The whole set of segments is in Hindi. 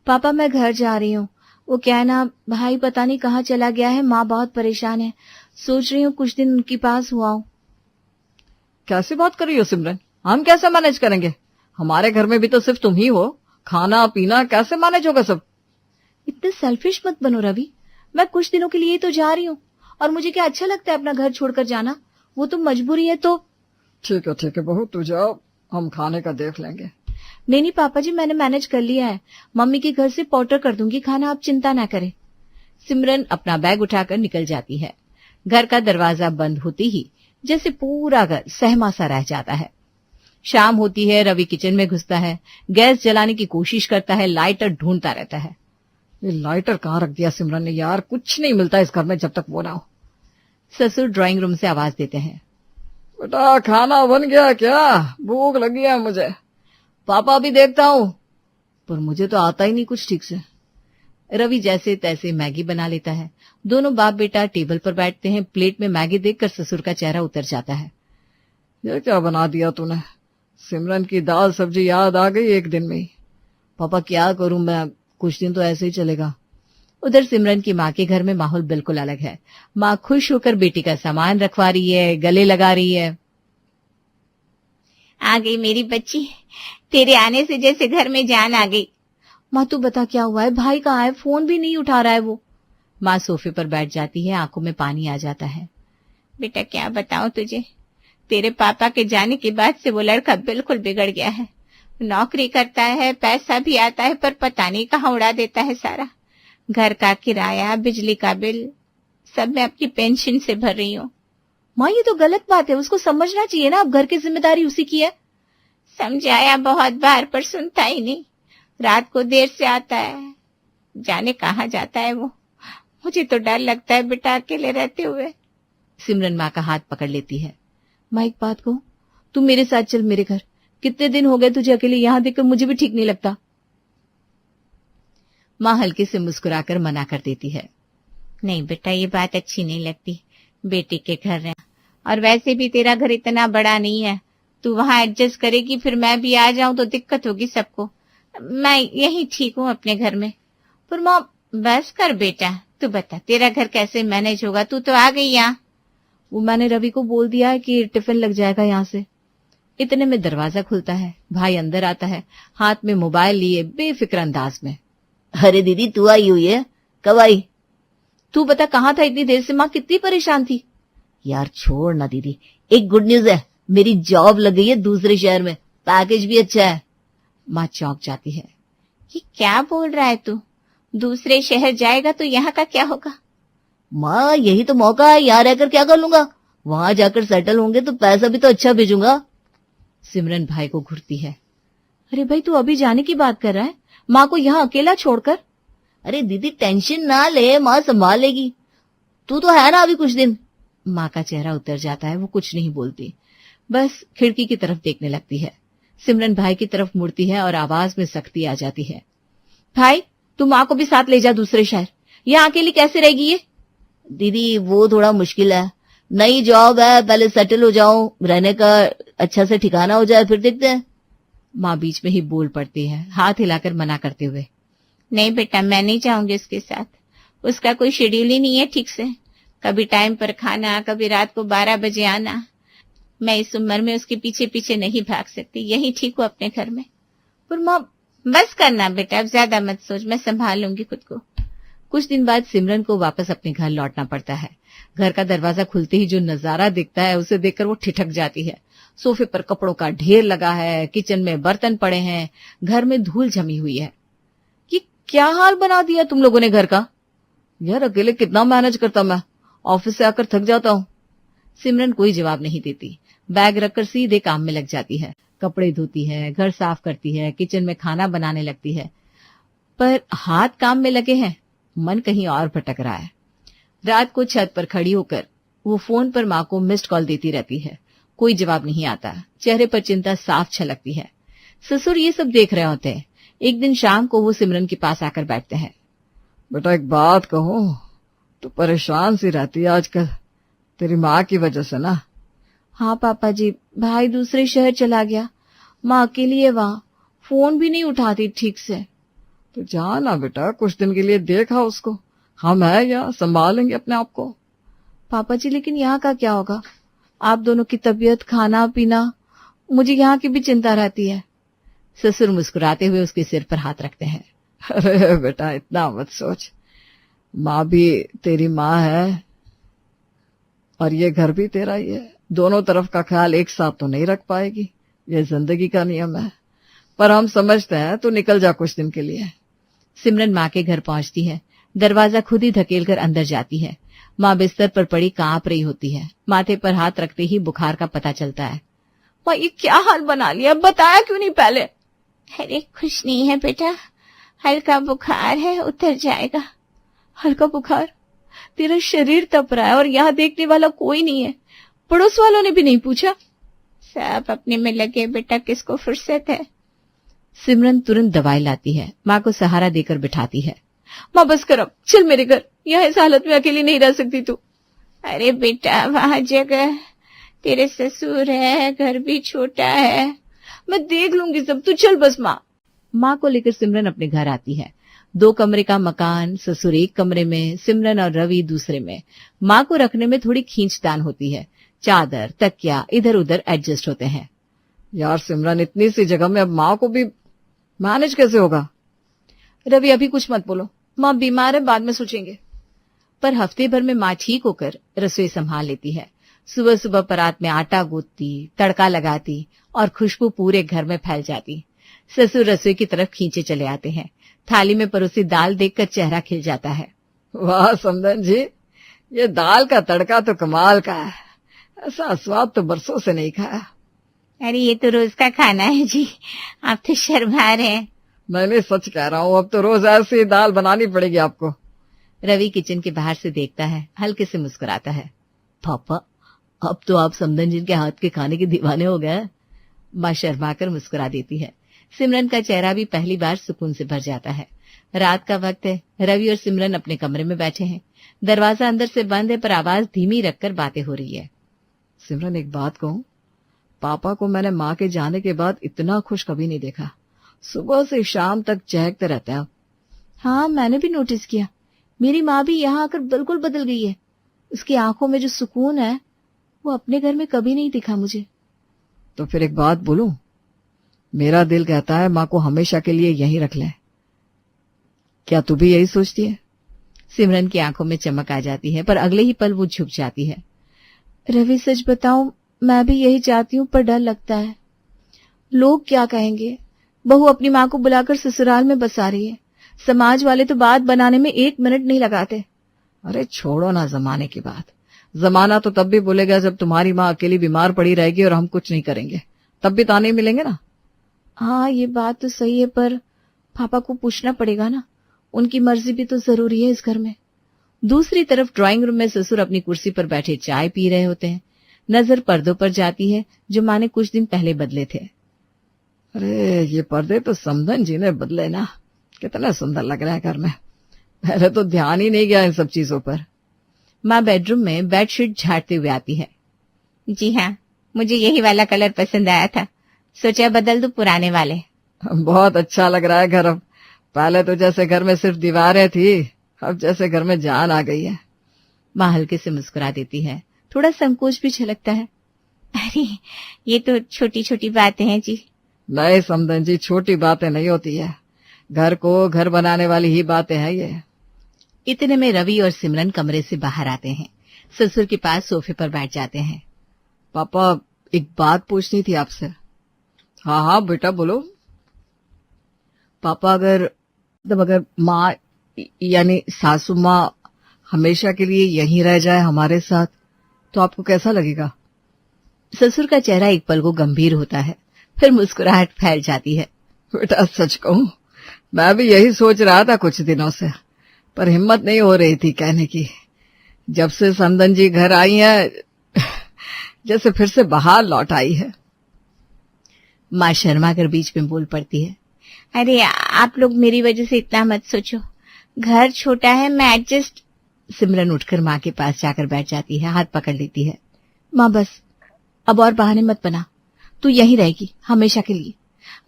पापा मैं घर जा रही हूँ। वो क्या है ना, भाई पता नहीं कहाँ चला गया है, माँ बहुत परेशान है। सोच रही हूँ कुछ दिन उनके पास हुआ हूँ। कैसी बात कर रही हो सिमरन? हम कैसे मैनेज करेंगे? हमारे घर में भी तो सिर्फ तुम ही हो। खाना पीना कैसे मैनेज होगा सब? इतने सेल्फिश मत बनो रवि। मैं कुछ दिनों के लिए तो जा रही हूँ, और मुझे क्या अच्छा लगता है अपना घर छोड़कर जाना? वो तो मजबूरी है। तो ठीक है बहू, तू जाओ, हम खाने का देख लेंगे। नहीं पापा जी, मैंने मैनेज कर लिया है। मम्मी के घर से पोर्टर कर दूंगी खाना, आप चिंता ना करें। सिमरन अपना बैग उठाकर निकल जाती है। घर का दरवाजा बंद होते ही जैसे पूरा घर सहमा सा रह जाता है। शाम होती है, रवि किचन में घुसता है, गैस जलाने की कोशिश करता है, लाइटर ढूंढता रहता है। ये लाइटर कहाँ रख दिया सिमरन ने यार? कुछ नहीं मिलता इस घर में जब तक वो ना हो। ससुर ड्राइंग रूम से आवाज देते हैं, बेटा खाना बन गया क्या? भूख लगी है मुझे। पापा भी देखता हूँ, पर मुझे तो आता ही नहीं कुछ ठीक से। रवि जैसे तैसे मैगी बना लेता है। दोनों बाप बेटा टेबल पर बैठते हैं। प्लेट में मैगी देखकर ससुर का चेहरा उतर जाता है। ये क्या बना दिया तूने? सिमरन की दाल सब्जी याद आ गई एक दिन में ही। पापा क्या करूं मैं, कुछ दिन तो ऐसे ही चलेगा। उधर सिमरन की माँ के घर में माहौल बिल्कुल अलग है। माँ खुश होकर बेटी का सामान रखवा रही है, गले लगा रही है। आ गई मेरी बच्ची, तेरे आने से जैसे घर में जान आ गई। माँ तू बता क्या हुआ है? भाई कहाँ है? फोन भी नहीं उठा रहा है वो। माँ सोफे पर बैठ जाती है, आंखों में पानी आ जाता है। बेटा क्या बताऊं तुझे, तेरे पापा के जाने के बाद से वो लड़का बिल्कुल बिगड़ गया है। नौकरी करता है, पैसा भी आता है, पर पता नहीं कहाँ उड़ा देता है सारा। घर का किराया, बिजली का बिल सब मैं अपनी पेंशन से भर रही हूँ। माँ ये तो गलत बात है, उसको समझना चाहिए ना, अब घर की जिम्मेदारी उसी की है। समझाया बहुत बार पर सुनता ही नहीं। रात को देर से आता है, जाने कहाँ जाता है वो। मुझे तो डर लगता है बेटा अकेले रहते हुए। सिमरन माँ का हाथ पकड़ लेती है। माँ एक बात कहूं, तू मेरे साथ चल मेरे घर। कितने दिन हो गए तुझे अकेले यहाँ देखकर, मुझे भी ठीक नहीं लगता। माँ हल्के से मुस्कुराकर मना कर देती है। नहीं बेटा ये बात अच्छी नहीं लगती, बेटी के घर है, और वैसे भी तेरा घर इतना बड़ा नहीं है। तू वहां एडजस्ट करेगी, फिर मैं भी आ जाऊं तो दिक्कत होगी सबको। मैं यही ठीक हूँ अपने घर में। पर माँ बस कर बेटा, तू बता तेरा घर कैसे मैनेज होगा? तू तो आ गई यहाँ। वो मैंने रवि को बोल दिया है कि टिफिन लग जाएगा यहाँ से। इतने में दरवाजा खुलता है। भाई अंदर आता है, हाथ में मोबाइल लिए बेफिक्र अंदाज में। अरे दीदी तू आई हुई है, कब आई? तू बता कहाँ था इतनी देर से? माँ कितनी परेशान थी। यार छोड़ ना दीदी, एक गुड न्यूज है, मेरी जॉब लग गई है दूसरे शहर में, पैकेज भी अच्छा है। माँ चौंक जाती है। ये क्या बोल रहा है तू? दूसरे शहर जाएगा तो यहाँ का क्या होगा? माँ यही तो मौका है, यहाँ रहकर क्या कर लूंगा? वहां जाकर सेटल होंगे तो पैसा भी तो अच्छा भेजूंगा। सिमरन भाई को घूरती है। अरे भाई तू अभी जाने की बात कर रहा है, माँ को यहाँ अकेला छोड़कर? अरे दीदी टेंशन ना ले, माँ संभाल लेगी। तू तो है ना अभी कुछ दिन। माँ का चेहरा उतर जाता है, वो कुछ नहीं बोलती, बस खिड़की की तरफ देखने लगती है। सिमरन भाई की तरफ मुड़ती है और आवाज में सख्ती आ जाती है। भाई तू माँ को भी साथ ले जा दूसरे शहर, यहाँ अकेली कैसे रहेगी ये? दीदी वो थोड़ा मुश्किल है, नई जॉब है, पहले सेटल हो जाऊं, रहने का अच्छा से ठिकाना हो जाए, फिर देखते हैं। माँ बीच में ही बोल पड़ती है, हाथ हिलाकर मना करते हुए। नहीं बेटा मैं नहीं जाऊंगी उसके साथ, उसका कोई शेड्यूल ही नहीं है ठीक से। कभी टाइम पर खाना, कभी रात को 12 बजे आना। मैं इस उम्र में उसके पीछे पीछे नहीं भाग सकती, यही ठीक हूँ अपने घर में। पर माँ बस करना बेटा, अब ज्यादा मत सोच, मैं संभाल लूंगी खुद को। कुछ दिन बाद सिमरन को वापस अपने घर लौटना पड़ता है। घर का दरवाजा खुलते ही जो नजारा दिखता है उसे देखकर वो ठिठक जाती है। सोफे पर कपड़ों का ढेर लगा है, किचन में बर्तन पड़े हैं, घर में धूल जमी हुई है। ये क्या हाल बना दिया तुम लोगों ने घर का? यार अकेले कितना मैनेज करता मैं, ऑफिस से आकर थक जाता हूँ। सिमरन कोई जवाब नहीं देती, बैग रखकर सीधे काम में लग जाती है। कपड़े धोती है, घर साफ करती है, किचन में खाना बनाने लगती है, पर हाथ काम में लगे हैं, मन कहीं और भटक रहा है। रात को छत पर खड़ी होकर वो फोन पर माँ को मिस्ड कॉल देती रहती है, कोई जवाब नहीं आता। चेहरे पर चिंता साफ छलकती है। ससुर ये सब देख रहे होते हैं। एक दिन शाम को वो सिमरन के पास आकर बैठते हैं। बेटा एक बात कहूं, तू परेशान सी रहती है आजकल, तेरी माँ की वजह से ना? हाँ पापा जी, भाई दूसरे शहर चला गया, माँ अकेली है वहां, फोन भी नहीं उठाती ठीक से। तो जाना बेटा, कुछ दिन के लिए देखा उसको, हम है यहाँ, संभालेंगे अपने आप को। पापा जी लेकिन यहाँ का क्या होगा? आप दोनों की तबीयत, खाना पीना, मुझे यहाँ की भी चिंता रहती है। ससुर मुस्कुराते हुए उसके सिर पर हाथ रखते हैं। अरे बेटा इतना मत सोच, माँ भी तेरी माँ है और ये घर भी तेरा ही है। दोनों तरफ का ख्याल एक साथ तो नहीं रख पाएगी, ये जिंदगी का नियम है। पर हम समझते हैं, तू निकल जा कुछ दिन के लिए। सिमरन माँ के घर पहुंचती है। दरवाजा खुद ही धकेलकर अंदर जाती है। माँ बिस्तर पर पड़ी कांप रही होती है। माथे पर हाथ रखते ही बुखार का पता चलता है। माँ ये क्या हाल बना लिया, बताया क्यों नहीं पहले? अरे कुछ नहीं है बेटा, हल्का बुखार है, उतर जाएगा। हल्का बुखार? तेरा शरीर तप रहा है और यहाँ देखने वाला कोई नहीं है, पड़ोस वालों ने भी नहीं पूछा? सब अपने में लगे बेटा, किसको फुर्सत है। सिमरन तुरंत दवाई लाती है, माँ को सहारा देकर बिठाती है। माँ बस कर अब, चल मेरे घर, यहाँ इस हालत में अकेली नहीं रह सकती तू। अरे बेटा वहां जगह, तेरे ससुर है, घर भी छोटा है। मैं देख लूंगी सब, तू चल बस। माँ को लेकर सिमरन अपने घर आती है। 2 कमरे का मकान, ससुर एक कमरे में, सिमरन और रवि दूसरे में। माँ को रखने में थोड़ी खींचतान होती है। चादर तकिया इधर उधर एडजस्ट होते हैं। यार सिमरन, इतनी सी जगह में अब माँ को भी मैनेज कैसे होगा? रवि अभी कुछ मत बोलो, माँ बीमार है, बाद में सोचेंगे। पर हफ्ते भर में माँ ठीक होकर रसोई संभाल लेती है। सुबह सुबह परात में आटा गूंथती, तड़का लगाती और खुशबू पूरे घर में फैल जाती। ससुर रसोई की तरफ खींचे चले आते हैं। थाली में परोसी दाल देखकर चेहरा खिल जाता है। वाह समधन जी, ये दाल का तड़का तो कमाल का है, ऐसा स्वाद तो बरसों से नहीं खाया। अरे ये तो रोज का खाना है जी, आप तो शर्मा रहे हैं। मैंने सच कह रहा हूँ, अब तो रोज ऐसी दाल बनानी पड़ेगी आपको। रवि किचन के बाहर से देखता है, हल्के से मुस्कुराता है। पापा अब तो आप समधन जी के हाथ के खाने के दीवाने हो गए। माँ शर्माकर मुस्कुरा देती है। सिमरन का चेहरा भी पहली बार सुकून से भर जाता है। रात का वक्त है। रवि और सिमरन अपने कमरे में बैठे हैं। दरवाजा अंदर से बंद है, पर आवाज धीमी रखकर बातें हो रही है। सिमरन एक बात कहूं, पापा को मैंने माँ के जाने के बाद इतना खुश कभी नहीं देखा। सुबह से शाम तक चहकते रहते हैं। हाँ मैंने भी नोटिस किया, मेरी माँ भी यहाँ आकर बिल्कुल बदल गई है। उसकी आंखों में जो सुकून है वो अपने घर में कभी नहीं दिखा मुझे। तो फिर एक बात बोलूं, मेरा दिल कहता है माँ को हमेशा के लिए यहीं रख लें। क्या तू भी यही सोचती है? सिमरन की आंखों में चमक आ जाती है, पर अगले ही पल वो झुक जाती है। रवि सच बताऊं, मैं भी यही चाहती हूँ, पर डर लगता है। लोग क्या कहेंगे? बहू अपनी माँ को बुलाकर ससुराल में बसा रही है। समाज वाले तो बात बनाने में 1 मिनट नहीं लगाते। अरे छोड़ो ना जमाने की बात। जमाना तो तब भी बोलेगा जब तुम्हारी माँ अकेली बीमार पड़ी रहेगी और हम कुछ नहीं करेंगे, तब भी ताने मिलेंगे ना। हाँ ये बात तो सही है, पर पापा को पूछना पड़ेगा ना, उनकी मर्जी भी तो जरूरी है इस घर में। दूसरी तरफ ड्राइंग रूम में ससुर अपनी कुर्सी पर बैठे चाय पी रहे होते हैं। नजर पर्दों पर जाती है जो माँ ने कुछ दिन पहले बदले थे। अरे ये पर्दे तो समधन जी ने बदले ना, कितना सुंदर लग रहा है घर में। पहले तो ध्यान ही नहीं गया इन सब चीजों पर। माँ बेडरूम में बेडशीट झाड़ते हुए आती है। जी हाँ, मुझे यही वाला कलर पसंद आया था, सोचा बदल दूं पुराने वाले। बहुत अच्छा लग रहा है घर अब। पहले तो जैसे घर में सिर्फ दीवारें थी, अब जैसे घर में जान आ गई है। माँ हल्के से मुस्कुरा देती है, थोड़ा संकोच भी छलकता है। अरे ये तो छोटी छोटी बातें हैं जी। नहीं समधन जी, छोटी बातें नहीं होती है, घर को घर बनाने वाली ही बातें हैं ये। इतने में रवि और सिमरन कमरे से बाहर आते हैं। ससुर के पास सोफे पर बैठ जाते हैं। पापा एक बात पूछनी थी आपसे। हाँ हाँ बेटा बोलो। पापा अगर माँ यानी सासू माँ हमेशा के लिए यहीं रह जाए हमारे साथ, तो आपको कैसा लगेगा? ससुर का चेहरा एक पल को गंभीर होता है, फिर मुस्कुराहट फैल जाती है। बेटा सच कहूं, मैं भी यही सोच रहा था कुछ दिनों से, पर हिम्मत नहीं हो रही थी कहने की। जब से समधन जी घर आई है, जैसे फिर से बाहर लौट आई है। माँ शर्मा कर बीच में बोल पड़ती है। अरे आप लोग मेरी वजह से इतना मत सोचो, घर छोटा है, मैं एडजस्ट। सिमरन उठकर माँ के पास जाकर बैठ जाती है, हाथ पकड़ लेती है। माँ बस, अब और बहाने मत बना, तू यहीं रहेगी हमेशा के लिए।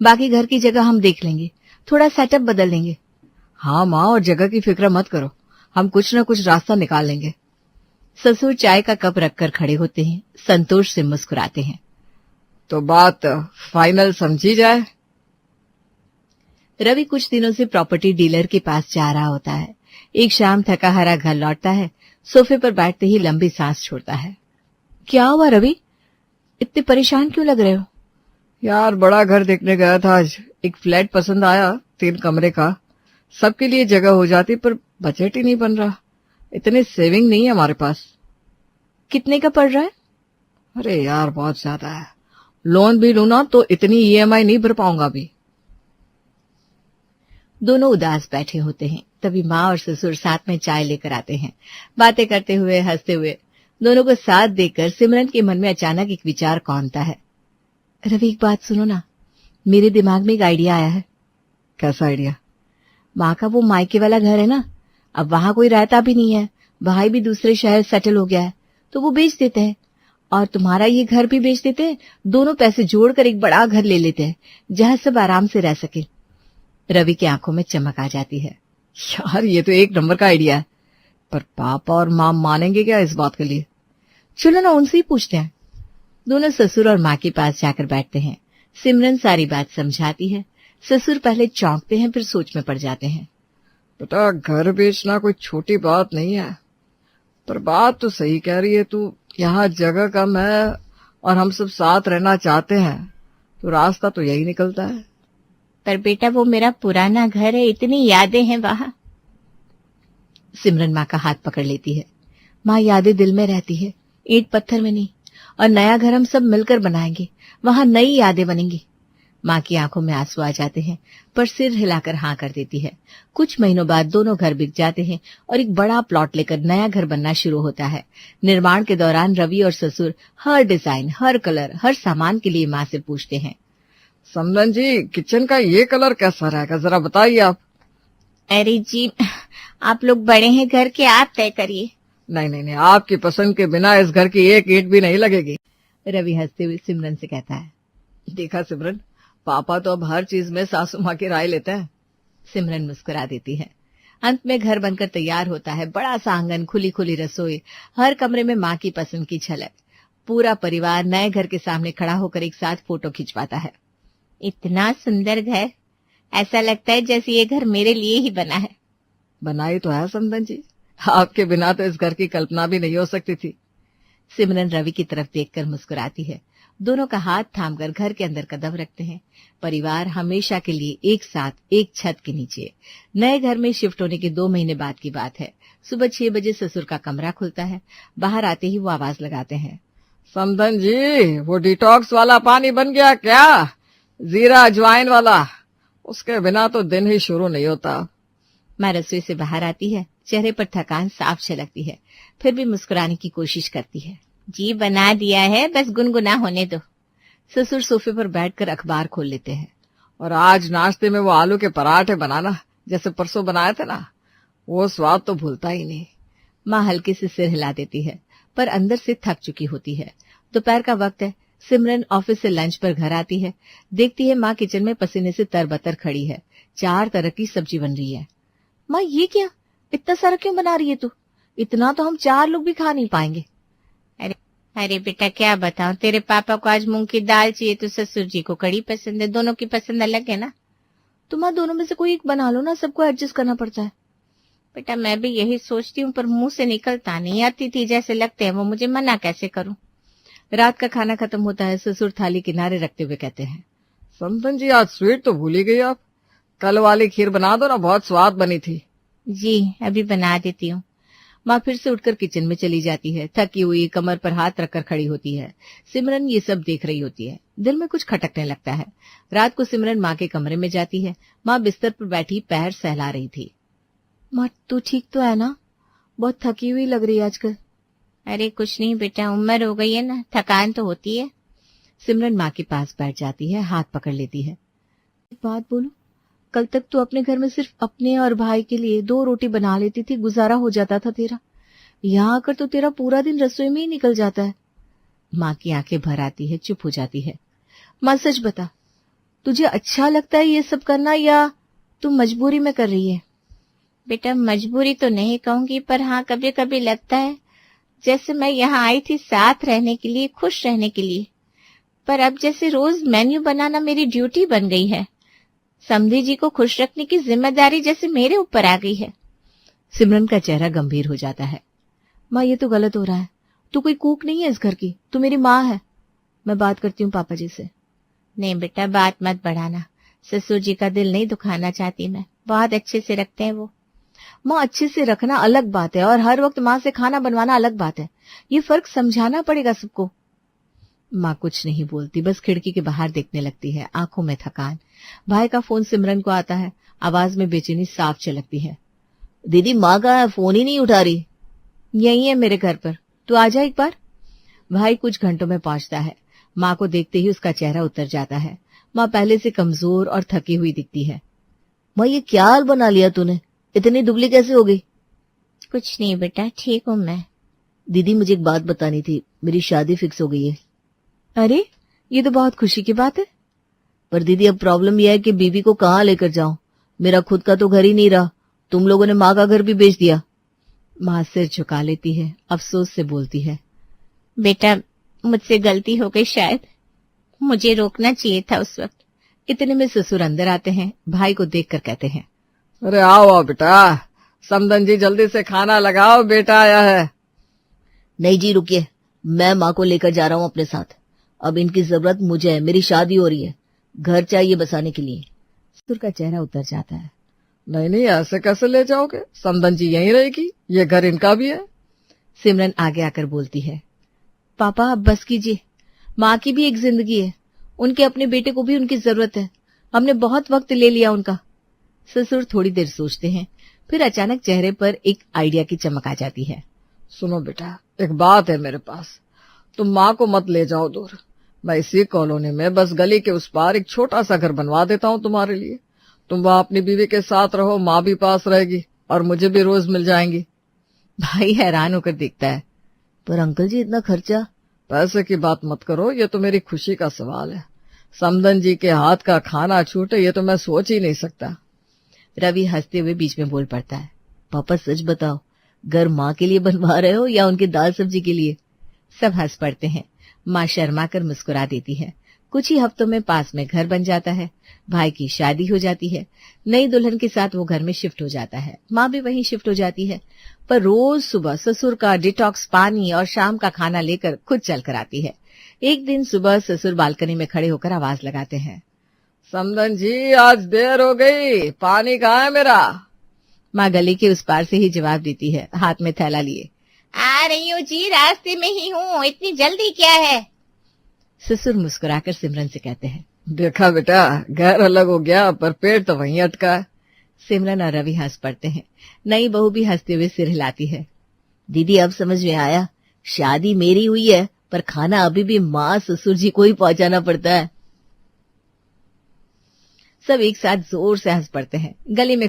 बाकी घर की जगह हम देख लेंगे, थोड़ा सेटअप बदल लेंगे। हाँ माँ, और जगह की फिक्र मत करो, हम कुछ न कुछ रास्ता निकाल लेंगे। ससुर चाय का कप रखकर खड़े होते हैं, संतोष से मुस्कुराते हैं। तो बात फाइनल समझी जाए। रवि कुछ दिनों से प्रॉपर्टी डीलर के पास जा रहा होता है। एक शाम थका हारा घर लौटता है, सोफे पर बैठते ही लंबी सांस छोड़ता है। क्या हुआ रवि, इतने परेशान क्यों लग रहे हो? यार, बड़ा घर देखने गया था आज, एक फ्लैट पसंद आया, 3 कमरे का, सबके लिए जगह हो जाती, पर बजट ही नहीं बन रहा, इतने सेविंग नहीं है हमारे पास। कितने का पड़ रहा है? अरे यार, बहुत ज्यादा है, लोन भी लूं ना तो इतनी ईएमआई नहीं भर पाऊंगा अभी। दोनों उदास बैठे होते हैं, तभी माँ और ससुर साथ में चाय लेकर आते हैं। बातें करते हुए, हंसते हुए दोनों को साथ देखकर सिमरन के मन में अचानक एक विचार कौंधता है। रवि, एक बात सुनो ना, मेरे दिमाग में एक आइडिया आया है। कैसा आइडिया? माँ का वो मायके वाला घर है ना, अब वहां कोई रहता भी नहीं है, भाई भी दूसरे शहर सेटल हो गया है, तो वो बेच देते हैं और तुम्हारा ये घर भी बेच देते हैं। दोनों पैसे जोड़कर एक बड़ा घर ले लेते हैं जहां सब आराम से रह सके। रवि की आंखों में चमक आ जाती है। यार, ये तो 1 नंबर का आइडिया है, पर पापा और माँ मानेंगे क्या इस बात के लिए? चलो ना, उनसे ही पूछते हैं। दोनों ससुर और माँ के पास जाकर बैठते हैं। सिमरन सारी बात समझाती है। ससुर पहले चौंकते हैं, फिर सोच में पड़ जाते हैं। बेटा, घर बेचना कोई छोटी बात नहीं है, पर बात तो सही कह रही है तू, यहाँ जगह कम है और हम सब साथ रहना चाहते हैं, तो रास्ता तो यही निकलता है। पर बेटा, वो मेरा पुराना घर है, इतनी यादें हैं वहां। सिमरन माँ का हाथ पकड़ लेती है। माँ, यादें दिल में रहती है, ईंट पत्थर में नहीं, और नया घर हम सब मिलकर बनाएंगे, वहां नई यादें बनेंगी। माँ की आंखों में आंसू आ जाते हैं, पर सिर हिलाकर हाँ कर देती है। कुछ महीनों बाद दोनों घर बिक जाते हैं और एक बड़ा प्लॉट लेकर नया घर बनना शुरू होता है। निर्माण के दौरान रवि और ससुर हर डिजाइन, हर कलर, हर सामान के लिए माँ से पूछते हैं। समदन जी, किचन का ये कलर कैसा रहेगा, जरा बताइए आप। अरे जी, आप लोग बड़े हैं घर के, आप तय करिए। नहीं नहीं नहीं, आपकी पसंद के बिना इस घर की एक ईंट भी नहीं लगेगी। रवि हंसते हुए सिमरन से कहता है। देखा सिमरन, पापा तो अब हर चीज में सासू माँ की राय लेते हैं। सिमरन मुस्कुरा देती है। अंत में घर बनकर तैयार होता है। बड़ा सा आंगन, खुली खुली रसोई, हर कमरे में माँ की पसंद की झलक। पूरा परिवार नए घर के सामने खड़ा होकर एक साथ फोटो खिंचवाता है। इतना सुंदर घर, ऐसा लगता है जैसे ये घर मेरे लिए ही बना है। बनाई तो है समदन जी, आपके बिना तो इस घर की कल्पना भी नहीं हो सकती थी। सिमरन रवि की तरफ देखकर मुस्कुराती है। दोनों का हाथ थामकर घर के अंदर कदम रखते हैं। परिवार हमेशा के लिए एक साथ, एक छत के नीचे। नए घर में शिफ्ट होने के 2 महीने बाद की बात है। सुबह 6 बजे ससुर का कमरा खुलता है। बाहर आते ही वो आवाज लगाते हैं। समदन जी, वो डिटॉक्स वाला पानी बन गया क्या? जीरा अजवाइन वाला, उसके बिना तो दिन ही शुरू नहीं होता। माँ रसोई से बाहर आती है। चेहरे पर थकान साफ झलकती है, फिर भी मुस्कुराने की कोशिश करती है। जी बना दिया है, बस गुनगुना होने दो। ससुर सोफे पर बैठकर अखबार खोल लेते हैं। और आज नाश्ते में वो आलू के पराठे बनाना, जैसे परसों बनाए थे ना, वो स्वाद तो भूलता ही नहीं। माँ हल्के से सिर हिला देती है, पर अंदर से थक चुकी होती है। दोपहर का वक्त है। सिमरन ऑफिस से लंच पर घर आती है। देखती है माँ किचन में पसीने से तरबतर खड़ी है। 4 तरह की सब्जी बन रही है। माँ, ये क्या, इतना सारा क्यों बना रही है तू? इतना तो हम 4 लोग भी खा नहीं पाएंगे। अरे बेटा, क्या बताऊं, तेरे पापा को आज मूंग की दाल चाहिए तो ससुर जी को कड़ी पसंद है। दोनों की पसंद अलग है ना। तो माँ, दोनों में से कोई एक बना लो ना, सबको एडजस्ट करना पड़ता है। बेटा, मैं भी यही सोचती हूँ, पर मुंह से निकलता नहीं। आती थी जैसे लगते हैं वो, मुझे मना कैसे करूं। रात का खाना खत्म होता है। ससुर थाली किनारे रखते हुए कहते हैं। समदन जी, आज स्वीट तो भूल ही गई आप। कल वाली खीर बना दो ना, बहुत स्वाद बनी थी। जी, अभी बना देती हूँ। माँ फिर से उठकर किचन में चली जाती है। थकी हुई कमर पर हाथ रखकर खड़ी होती है। सिमरन ये सब देख रही होती है। दिल में कुछ खटकने लगता है। रात को सिमरन माँ के कमरे में जाती है। माँ बिस्तर पर बैठी पैर सहला रही थी। माँ, तू ठीक तो है ना? बहुत थकी हुई लग रही है आजकल। अरे कुछ नहीं बेटा, उम्र हो गई है ना, थकान तो होती है। सिमरन माँ के पास बैठ जाती है, हाथ पकड़ लेती है। एक बात बोलूं, कल तक तू अपने घर में सिर्फ अपने और भाई के लिए 2 रोटी बना लेती थी, गुजारा हो जाता था तेरा। यहाँ आकर तो तेरा पूरा दिन रसोई में ही निकल जाता है। माँ की आंखें भर आती है, चुप हो जाती है। माँ, सच बता, तुझे अच्छा लगता है ये सब करना या तू मजबूरी में कर रही है? बेटा मजबूरी तो नहीं कहूंगी, पर हाँ कभी कभी लगता है जैसे मैं यहाँ आई थी साथ रहने के लिए, खुश रहने के लिए, पर अब जैसे रोज मेन्यू बनाना मेरी ड्यूटी बन गई है। समधी जी को खुश रखने की जिम्मेदारी जैसे मेरे ऊपर आ गई है। सिमरन का चेहरा गंभीर हो जाता है। माँ, ये तो गलत हो रहा है। तू कोई कूक नहीं है इस घर की, तू मेरी माँ है। मैं बात करती हूँ पापा जी से। नहीं बेटा, बात मत बढ़ाना, ससुर जी का दिल नहीं दुखाना चाहती मैं, बहुत अच्छे से रखते हैं वो। माँ, अच्छे से रखना अलग बात है और हर वक्त माँ से खाना बनवाना अलग बात है। ये फर्क समझाना पड़ेगा सबको। माँ कुछ नहीं बोलती, बस खिड़की के बाहर देखने लगती है, आंखों में थकान। भाई का फोन सिमरन को आता है, आवाज में बेचैनी साफ झलकती है। दीदी माँ कहाँ है, फोन ही नहीं उठा रही। यही है मेरे घर पर, तू आ जा एक बार। भाई कुछ घंटों में पहुंचता है। माँ को देखते ही उसका चेहरा उतर जाता है। माँ पहले से कमजोर और थकी हुई दिखती है। माँ, ये क्या हाल बना लिया तूने, इतनी दुबली कैसे हो गई? कुछ नहीं बेटा, ठीक हूँ मैं। दीदी मुझे एक बात बतानी थी, मेरी शादी फिक्स हो गई है। अरे, ये तो बहुत खुशी की बात है। पर दीदी अब प्रॉब्लम यह है कि बीवी को कहाँ लेकर जाऊं, मेरा खुद का तो घर ही नहीं रहा, तुम लोगों ने माँ का घर भी बेच दिया। माँ सिर झुका लेती है, अफसोस से बोलती है। बेटा मुझसे गलती हो गई, शायद मुझे रोकना चाहिए था उस वक्त। इतने में ससुर अंदर आते हैं। भाई को देखकर कहते हैं, अरे आओ आओ बेटा, समधन जी जल्दी से खाना लगाओ, बेटा आया है। नहीं जी रुकिए, मैं माँ को लेकर जा रहा हूँ अपने साथ। अब इनकी जरूरत मुझे है, मेरी शादी हो रही है, घर चाहिए बसाने के लिए। ससुर का चेहरा उतर जाता है। नहीं नहीं, ऐसे कैसे ले जाओगे, समधन जी यहीं रहेगी, ये घर इनका भी है। सिमरन आगे आकर बोलती है, पापा अब बस कीजिए, माँ की भी एक जिंदगी है, उनके अपने बेटे को भी उनकी जरूरत है, हमने बहुत वक्त ले लिया उनका। ससुर थोड़ी देर सोचते हैं, फिर अचानक चेहरे पर एक आइडिया की चमक आ जाती है। सुनो बेटा, एक बात है मेरे पास, तुम माँ को मत ले जाओ दूर, मैं इसी कॉलोनी में बस गली के उस पार एक छोटा सा घर बनवा देता हूँ तुम्हारे लिए। तुम वहां अपनी बीवी के साथ रहो, माँ भी पास रहेगी और मुझे भी रोज मिल जाएंगी। भाई हैरान होकर देखता है। पर अंकल जी इतना खर्चा? पैसे की बात मत करो, ये तो मेरी खुशी का सवाल है। समधन जी के हाथ का खाना छूटे ये तो मैं सोच ही नहीं सकता। रवि हंसते हुए बीच में बोल पड़ता है, पापा सच बताओ, घर माँ के लिए बनवा रहे हो या उनकी दाल सब्जी के लिए? सब हंस पड़ते हैं। माँ शर्मा कर मुस्कुरा देती है। कुछ ही हफ्तों में पास में घर बन जाता है। भाई की शादी हो जाती है। नई दुल्हन के साथ वो घर में शिफ्ट हो जाता है। माँ भी वहीं शिफ्ट हो जाती है। पर रोज सुबह ससुर का डिटॉक्स पानी और शाम का खाना लेकर खुद चल कर आती है। एक दिन सुबह ससुर बालकनी में खड़े होकर आवाज लगाते हैं, समधन जी आज देर हो गई, पानी कहाँ है मेरा? माँ गली के उस पार से ही जवाब देती है, हाथ में थैला लिए। आ रही हूँ जी, रास्ते में ही हूँ, इतनी जल्दी क्या है? ससुर मुस्कुराकर सिमरन से कहते हैं, देखा बेटा, घर अलग हो गया पर पेट तो वहीं अटका है। सिमरन और रवि हंस पड़ते हैं। नई बहू भी हंसते हुए सिर हिलाती है। दीदी अब समझ में आया, शादी मेरी हुई है पर खाना अभी भी माँ ससुर जी को ही पहुंचाना पड़ता है। सब एक साथ जोर से हंस पड़ते हैं। गली में